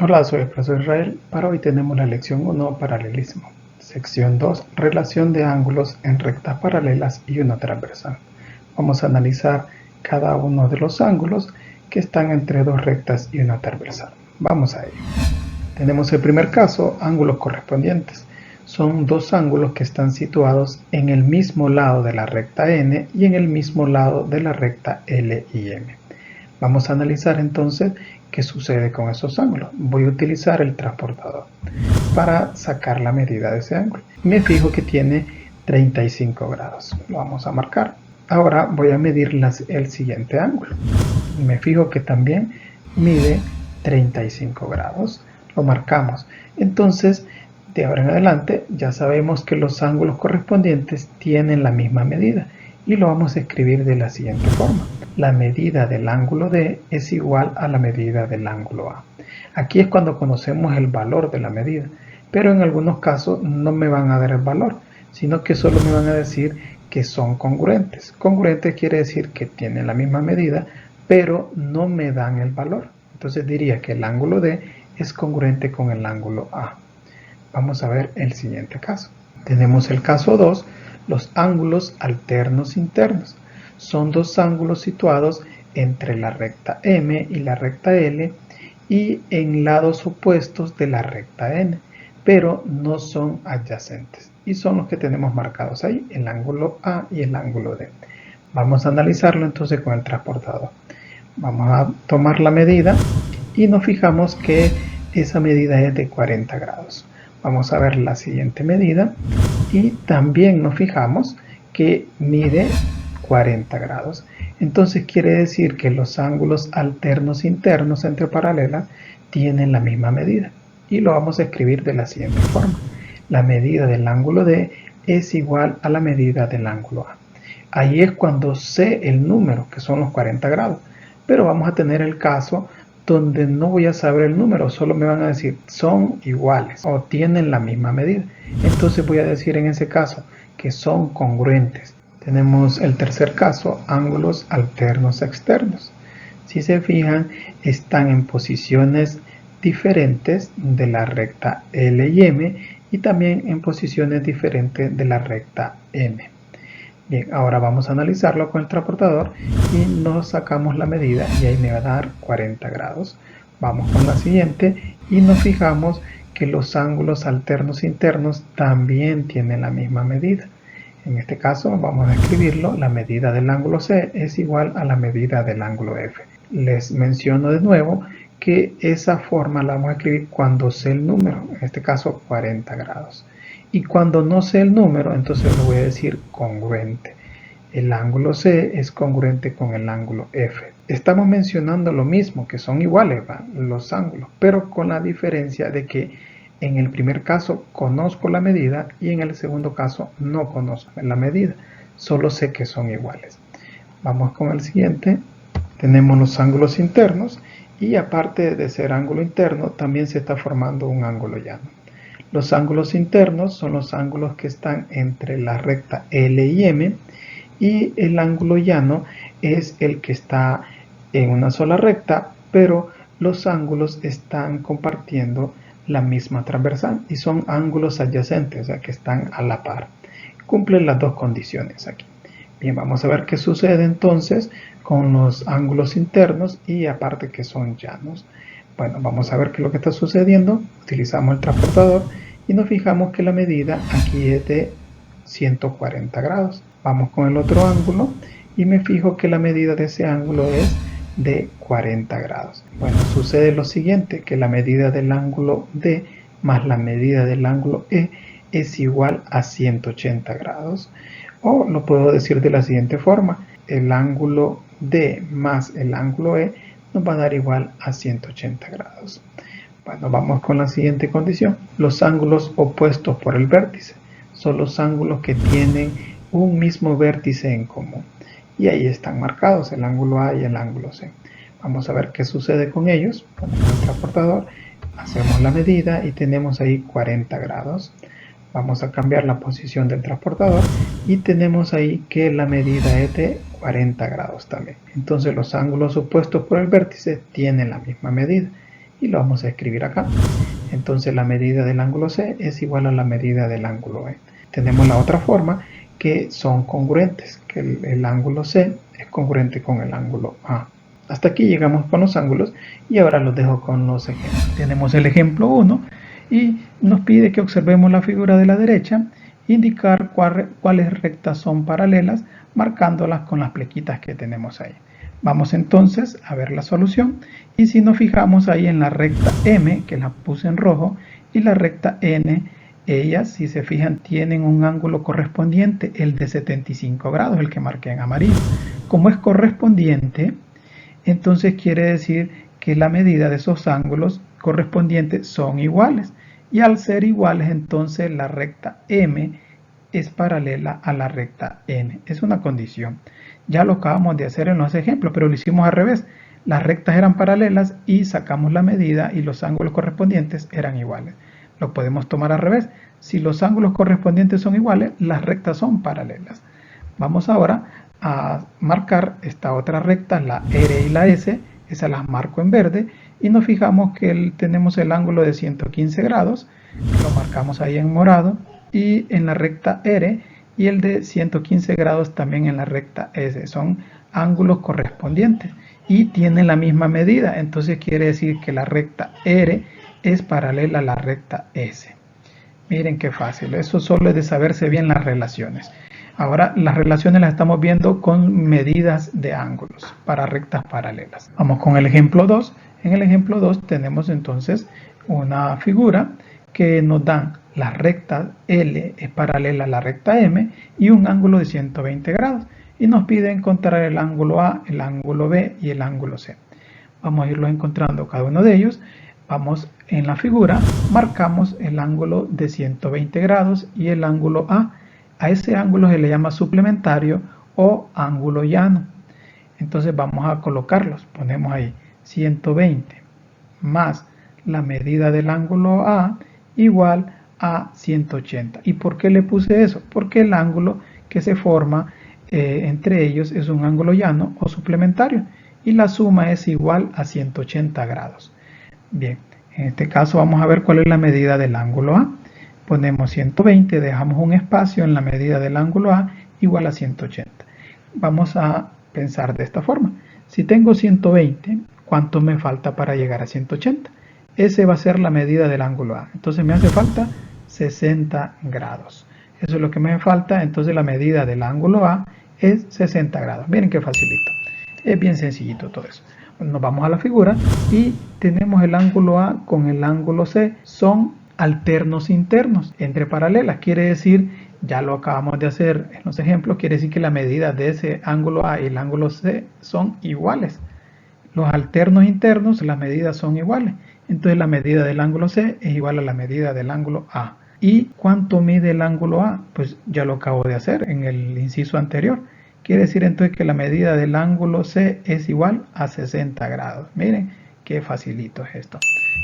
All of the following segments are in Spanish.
Hola, soy el profesor Israel. Para hoy tenemos la lección 1, paralelismo. Sección 2, relación de ángulos en rectas paralelas y una transversal. Vamos a analizar cada uno de los ángulos que están entre dos rectas y una transversal. Vamos a ello. Tenemos el primer caso, ángulos correspondientes. Son dos ángulos que están situados en el mismo lado de la recta N y en el mismo lado de la recta L y M. Vamos a analizar entonces qué sucede con esos ángulos. Voy a utilizar el transportador para sacar la medida de ese ángulo. Me fijo que tiene 35 grados. Lo vamos a marcar. Ahora voy a medir el siguiente ángulo. Me fijo que también mide 35 grados. Lo marcamos. Entonces, de ahora en adelante, ya sabemos que los ángulos correspondientes tienen la misma medida y lo vamos a escribir de la siguiente forma. La medida del ángulo D es igual a la medida del ángulo A. Aquí es cuando conocemos el valor de la medida, pero en algunos casos no me van a dar el valor, sino que solo me van a decir que son congruentes. Congruentes quiere decir que tienen la misma medida, pero no me dan el valor. Entonces diría que el ángulo D es congruente con el ángulo A. Vamos a ver el siguiente caso. Tenemos el caso 2, los ángulos alternos internos. Son dos ángulos situados entre la recta M y la recta L y en lados opuestos de la recta N, pero no son adyacentes. Y son los que tenemos marcados ahí, el ángulo A y el ángulo D. Vamos a analizarlo entonces con el transportador. Vamos a tomar la medida y nos fijamos que esa medida es de 40 grados. Vamos a ver la siguiente medida y también nos fijamos que mide 40 grados. Entonces quiere decir que los ángulos alternos internos entre paralelas tienen la misma medida. Y lo vamos a escribir de la siguiente forma. La medida del ángulo D es igual a la medida del ángulo A. Ahí es cuando sé el número, que son los 40 grados. Pero vamos a tener el caso donde no voy a saber el número, solo me van a decir son iguales o tienen la misma medida. Entonces voy a decir en ese caso que son congruentes. Tenemos el tercer caso, ángulos alternos externos. Si se fijan, están en posiciones diferentes de la recta L y M y también en posiciones diferentes de la recta M. Bien, ahora vamos a analizarlo con el transportador y nos sacamos la medida y ahí me va a dar 40 grados. Vamos con la siguiente y nos fijamos que los ángulos alternos internos también tienen la misma medida. En este caso vamos a escribirlo, la medida del ángulo C es igual a la medida del ángulo F. Les menciono de nuevo que esa forma la vamos a escribir cuando sé el número, en este caso 40 grados. Y cuando no sé el número, entonces lo voy a decir congruente. El ángulo C es congruente con el ángulo F. Estamos mencionando lo mismo, que son iguales los ángulos, pero con la diferencia de que en el primer caso conozco la medida y en el segundo caso no conozco la medida, solo sé que son iguales. Vamos con el siguiente. Tenemos los ángulos internos y aparte de ser ángulo interno, también se está formando un ángulo llano. Los ángulos internos son los ángulos que están entre la recta L y M y el ángulo llano es el que está en una sola recta, pero los ángulos están compartiendo la misma transversal y son ángulos adyacentes, o sea que están a la par. Cumplen las dos condiciones aquí. Bien, vamos a ver qué sucede entonces con los ángulos internos y aparte que son llanos. Bueno, vamos a ver qué es lo que está sucediendo. Utilizamos el transportador y nos fijamos que la medida aquí es de 140 grados. Vamos con el otro ángulo y me fijo que la medida de ese ángulo es de 40 grados. Bueno, sucede lo siguiente, que la medida del ángulo D más la medida del ángulo E es igual a 180 grados. O lo puedo decir de la siguiente forma, el ángulo D más el ángulo E nos va a dar igual a 180 grados. Bueno, vamos con la siguiente condición. Los ángulos opuestos por el vértice son los ángulos que tienen un mismo vértice en común. Y ahí están marcados el ángulo A y el ángulo C. Vamos a ver qué sucede con ellos. Ponemos el transportador, hacemos la medida y tenemos ahí 40 grados. Vamos a cambiar la posición del transportador y tenemos ahí que la medida es de 40 grados también. Entonces los ángulos opuestos por el vértice tienen la misma medida. y lo vamos a escribir acá. Entonces la medida del ángulo C es igual a la medida del ángulo B. Tenemos la otra forma, que son congruentes, que el ángulo C es congruente con el ángulo A. Hasta aquí llegamos con los ángulos y ahora los dejo con los ejemplos. Tenemos el ejemplo 1 y nos pide que observemos la figura de la derecha, indicar cuáles rectas son paralelas, marcándolas con las flequitas que tenemos ahí. Vamos entonces a ver la solución y si nos fijamos ahí en la recta M, que la puse en rojo, y la recta N, ellas, si se fijan, tienen un ángulo correspondiente, el de 75 grados, el que marqué en amarillo. Como es correspondiente, entonces quiere decir que la medida de esos ángulos correspondientes son iguales. Y al ser iguales, entonces la recta M es paralela a la recta N. Es una condición. Ya lo acabamos de hacer en los ejemplos, pero lo hicimos al revés. Las rectas eran paralelas y sacamos la medida y los ángulos correspondientes eran iguales. Lo podemos tomar al revés. Si los ángulos correspondientes son iguales, las rectas son paralelas. Vamos ahora a marcar esta otra recta, la R y la S. Esas las marco en verde y nos fijamos que tenemos el ángulo de 115 grados. Lo marcamos ahí en morado y en la recta R y el de 115 grados también en la recta S. Son ángulos correspondientes y tienen la misma medida. Entonces quiere decir que la recta R es paralela a la recta S. Miren qué fácil. Eso solo es de saberse bien las relaciones. Ahora las relaciones las estamos viendo con medidas de ángulos para rectas paralelas. Vamos con el ejemplo 2. En el ejemplo 2 tenemos entonces una figura que nos dan la recta L es paralela a la recta M y un ángulo de 120 grados. Y nos pide encontrar el ángulo A, el ángulo B y el ángulo C. Vamos a irlo encontrando cada uno de ellos. Vamos en la figura, marcamos el ángulo de 120 grados y el ángulo A. A ese ángulo se le llama suplementario o ángulo llano. Entonces vamos a colocarlos. Ponemos ahí 120 más la medida del ángulo A igual a 180. ¿Y por qué le puse eso? Porque el ángulo que se forma entre ellos es un ángulo llano o suplementario y la suma es igual a 180 grados. Bien, en este caso vamos a ver cuál es la medida del ángulo A. Ponemos 120, dejamos un espacio en la medida del ángulo A igual a 180. Vamos a pensar de esta forma. Si tengo 120, ¿cuánto me falta para llegar a 180? Ese va a ser la medida del ángulo A. Entonces me hace falta 60 grados. Eso es lo que me falta. Entonces la medida del ángulo A es 60 grados. Miren qué facilito. Es bien sencillito todo eso. Nos vamos a la figura y tenemos el ángulo A con el ángulo C. Son alternos internos entre paralelas. Quiere decir, ya lo acabamos de hacer en los ejemplos, quiere decir que la medida de ese ángulo A y el ángulo C son iguales. Los alternos internos, las medidas son iguales. Entonces la medida del ángulo C es igual a la medida del ángulo A. ¿Y cuánto mide el ángulo A? Pues ya lo acabo de hacer en el inciso anterior. Quiere decir entonces que la medida del ángulo C es igual a 60 grados. Miren qué facilito es esto.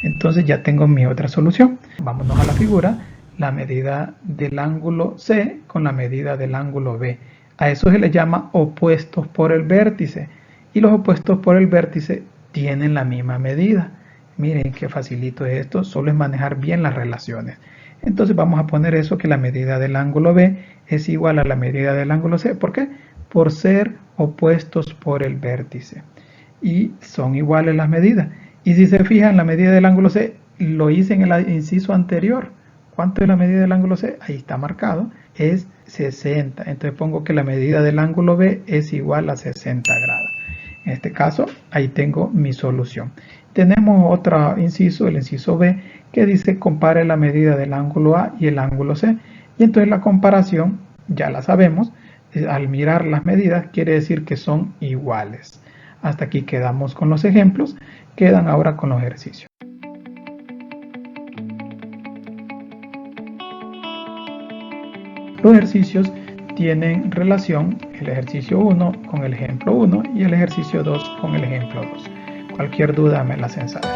Entonces ya tengo mi otra solución. Vámonos a la figura. La medida del ángulo C con la medida del ángulo B. A eso se le llama opuestos por el vértice. Y los opuestos por el vértice tienen la misma medida. Miren qué facilito es esto. Solo es manejar bien las relaciones. Entonces vamos a poner eso, que la medida del ángulo B es igual a la medida del ángulo C. ¿Por qué? Por ser opuestos por el vértice. Y son iguales las medidas. Y si se fijan, la medida del ángulo C lo hice en el inciso anterior. ¿Cuánto es la medida del ángulo C? Ahí está marcado. Es 60. Entonces pongo que la medida del ángulo B es igual a 60 grados. En este caso, ahí tengo mi solución. Tenemos otro inciso, el inciso B, que dice compare la medida del ángulo A y el ángulo C. Y entonces la comparación, ya la sabemos, al mirar las medidas quiere decir que son iguales. Hasta aquí quedamos con los ejemplos, quedan ahora con los ejercicios. Los ejercicios tienen relación, el ejercicio 1 con el ejemplo 1 y el ejercicio 2 con el ejemplo 2. Cualquier duda me la hacen saber.